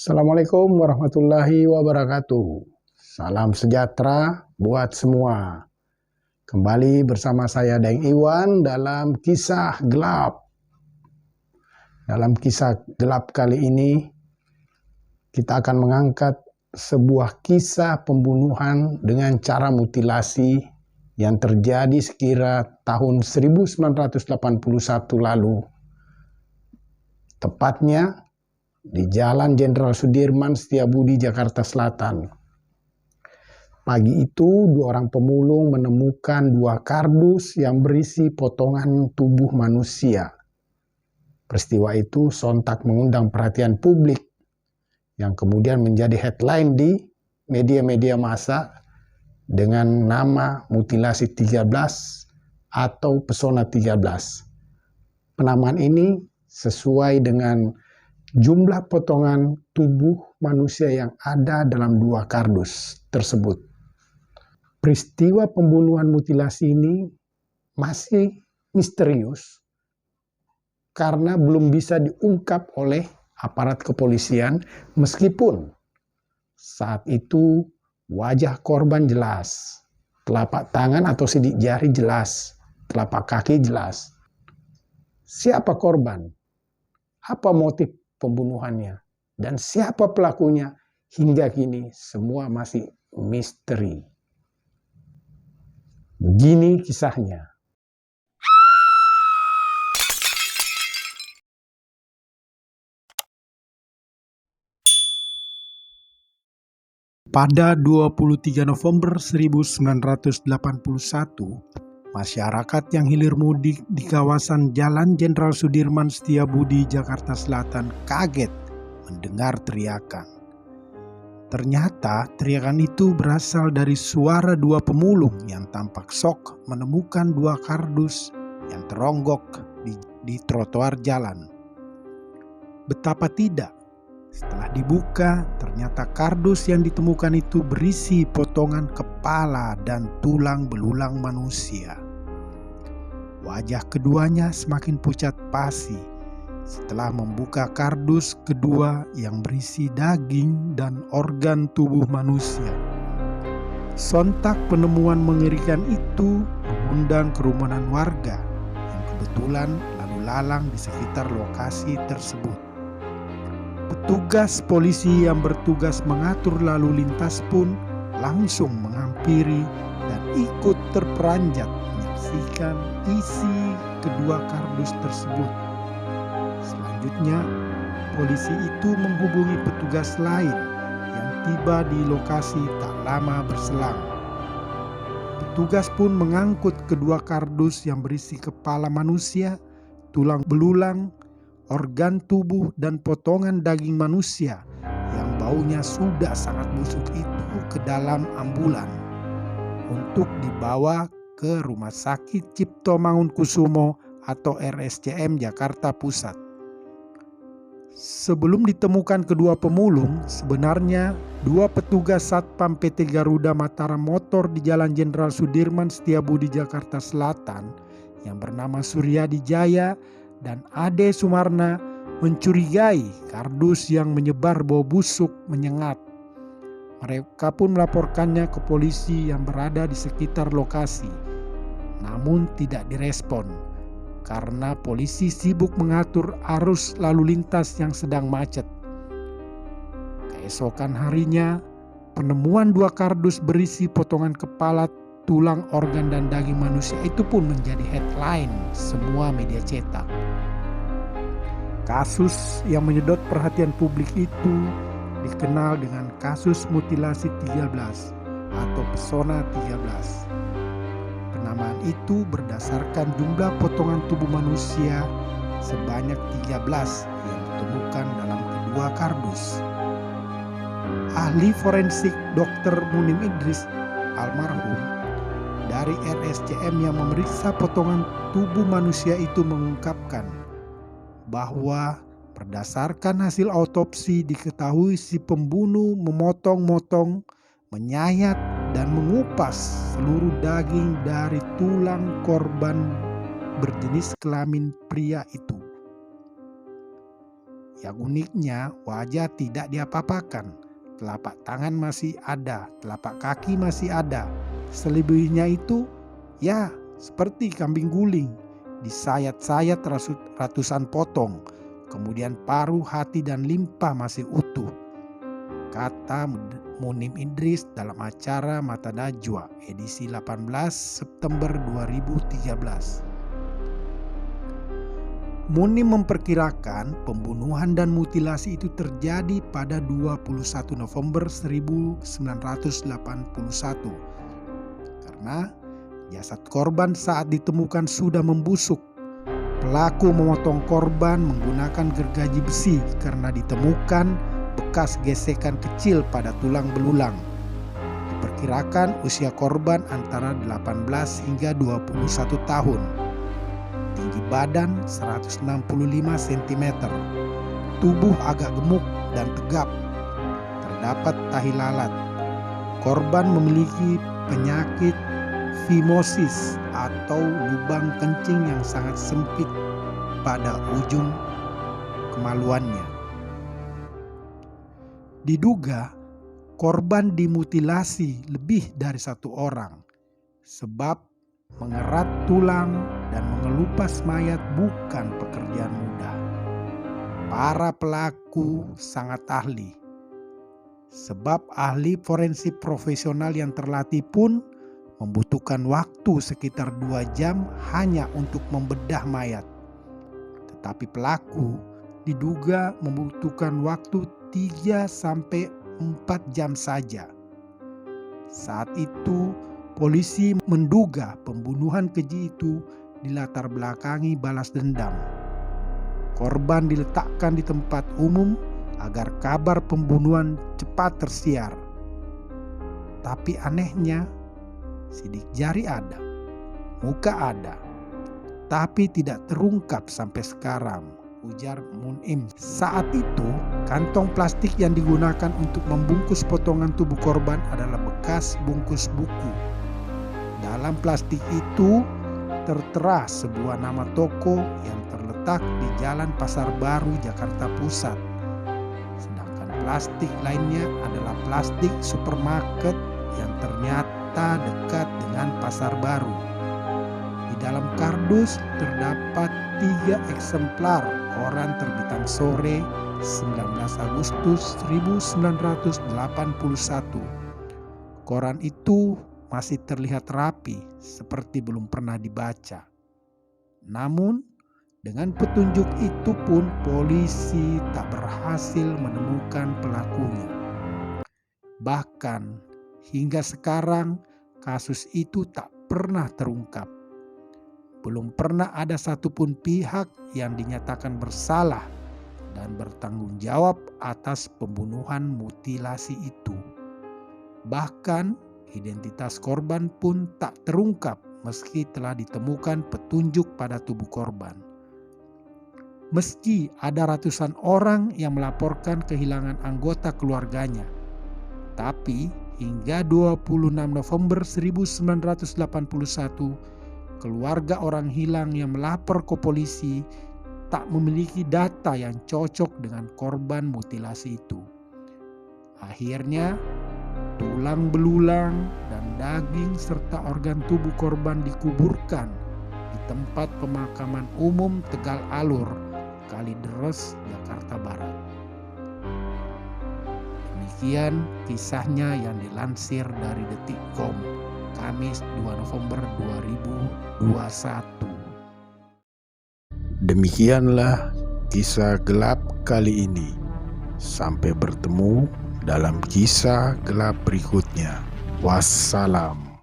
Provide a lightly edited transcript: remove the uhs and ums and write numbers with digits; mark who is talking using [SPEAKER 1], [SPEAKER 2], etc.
[SPEAKER 1] Assalamualaikum warahmatullahi wabarakatuh. Salam sejahtera buat semua. Kembali bersama saya Daeng Iwan dalam kisah gelap. Dalam kisah gelap kali ini, kita akan mengangkat sebuah kisah pembunuhan dengan cara mutilasi yang terjadi sekira tahun 1981 lalu. Tepatnya di Jalan Jenderal Sudirman Setiabudi, Jakarta Selatan. Pagi itu, dua orang pemulung menemukan dua kardus yang berisi potongan tubuh manusia. Peristiwa itu sontak mengundang perhatian publik, yang kemudian menjadi headline di media-media massa dengan nama mutilasi 13 atau pesona 13. Penamaan ini sesuai dengan jumlah potongan tubuh manusia yang ada dalam dua kardus tersebut. Peristiwa pembunuhan mutilasi ini masih misterius karena belum bisa diungkap oleh aparat kepolisian, meskipun saat itu wajah korban jelas, telapak tangan atau sidik jari jelas, telapak kaki jelas. Siapa korban? Apa motif pembunuhannya, dan siapa pelakunya, hingga kini semua masih misteri. Begini kisahnya. Pada 23 November 1981, masyarakat yang hilir mudik di kawasan Jalan Jenderal Sudirman Setiabudi, Jakarta Selatan kaget mendengar teriakan. Ternyata teriakan itu berasal dari suara dua pemulung yang tampak syok menemukan dua kardus yang teronggok di trotoar jalan. Betapa tidak, setelah dibuka ternyata kardus yang ditemukan itu berisi potongan kepala dan tulang belulang manusia. Wajah keduanya semakin pucat pasi setelah membuka kardus kedua yang berisi daging dan organ tubuh manusia. Sontak penemuan mengerikan itu mengundang kerumunan warga yang kebetulan lalu lalang di sekitar lokasi tersebut. Petugas polisi yang bertugas mengatur lalu lintas pun langsung menghampiri dan ikut terperanjat menyaksikan isi kedua kardus tersebut. Selanjutnya, polisi itu menghubungi petugas lain yang tiba di lokasi tak lama berselang. Petugas pun mengangkut kedua kardus yang berisi kepala manusia, tulang belulang, organ tubuh, dan potongan daging manusia yang baunya sudah sangat busuk itu ke dalam ambulan untuk dibawa ke Rumah Sakit Cipto Mangunkusumo atau RSCM Jakarta Pusat. Sebelum ditemukan kedua pemulung, sebenarnya dua petugas Satpam PT Garuda Mataram Motor di Jalan Jenderal Sudirman Setiabudi, Jakarta Selatan yang bernama Suryadi Jaya dan Ade Sumarna mencurigai kardus yang menyebar bau busuk menyengat. Mereka pun melaporkannya ke polisi yang berada di sekitar lokasi, namun tidak direspon karena polisi sibuk mengatur arus lalu lintas yang sedang macet. Keesokan harinya, penemuan dua kardus berisi potongan kepala, tulang, organ, dan daging manusia itu pun menjadi headline semua media cetak. Kasus yang menyedot perhatian publik itu dikenal dengan kasus mutilasi 13 atau pesona 13. Penamaan itu berdasarkan jumlah potongan tubuh manusia sebanyak 13 yang ditemukan dalam kedua kardus. Ahli forensik Dr. Munim Idris almarhum dari RSCM yang memeriksa potongan tubuh manusia itu mengungkapkan bahwa berdasarkan hasil autopsi diketahui si pembunuh memotong-motong, menyayat, dan mengupas seluruh daging dari tulang korban berjenis kelamin pria itu. Yang uniknya, wajah tidak diapa-apakan, telapak tangan masih ada, telapak kaki masih ada. Selebihnya itu ya seperti kambing guling, disayat-sayat ratusan potong. Kemudian paru, hati, dan limpa masih utuh, kata Munim Idris dalam acara Mata Najwa edisi 18 September 2013. Munim memperkirakan pembunuhan dan mutilasi itu terjadi pada 21 November 1981 karena jasad korban saat ditemukan sudah membusuk. Pelaku memotong korban menggunakan gergaji besi karena ditemukan bekas gesekan kecil pada tulang belulang. Diperkirakan usia korban antara 18 hingga 21 tahun. Tinggi badan 165 cm. Tubuh agak gemuk dan tegap. Terdapat tahi lalat. Korban memiliki penyakit fimosis atau lubang kencing yang sangat sempit pada ujung kemaluannya. Diduga korban dimutilasi lebih dari satu orang sebab mengerat tulang dan mengelupas mayat bukan pekerjaan mudah. Para pelaku sangat ahli, sebab ahli forensik profesional yang terlatih pun membutuhkan waktu sekitar 2 jam hanya untuk membedah mayat. Tetapi pelaku diduga membutuhkan waktu 3-4 jam saja. Saat itu polisi menduga pembunuhan keji itu dilatar belakangi balas dendam. Korban diletakkan di tempat umum agar kabar pembunuhan cepat tersiar. Tapi anehnya, sidik jari ada, muka ada, tapi tidak terungkap sampai sekarang, ujar Munim. Saat itu, kantong plastik yang digunakan untuk membungkus potongan tubuh korban adalah bekas bungkus buku. Dalam plastik itu tertera sebuah nama toko yang terletak di Jalan Pasar Baru, Jakarta Pusat. Sedangkan plastik lainnya adalah plastik supermarket yang ternyata dekat dengan Pasar Baru. Di dalam kardus terdapat 3 eksemplar koran terbitan sore 19 Agustus 1981. Koran itu masih terlihat rapi seperti belum pernah dibaca. Namun dengan petunjuk itu pun polisi tak berhasil menemukan pelakunya. Bahkan hingga sekarang kasus itu tak pernah terungkap. Belum pernah ada satupun pihak yang dinyatakan bersalah dan bertanggung jawab atas pembunuhan mutilasi itu. Bahkan identitas korban pun tak terungkap meski telah ditemukan petunjuk pada tubuh korban. Meski ada ratusan orang yang melaporkan kehilangan anggota keluarganya, tapi hingga 26 November 1981, keluarga orang hilang yang melapor ke polisi tak memiliki data yang cocok dengan korban mutilasi itu. Akhirnya, tulang belulang dan daging serta organ tubuh korban dikuburkan di tempat pemakaman umum Tegal Alur, Kalideres, Jakarta Barat. Demikian kisahnya yang dilansir dari Detikcom, Kamis 2 November 2021.
[SPEAKER 2] Demikianlah kisah gelap kali ini. Sampai bertemu dalam kisah gelap berikutnya. Wassalam.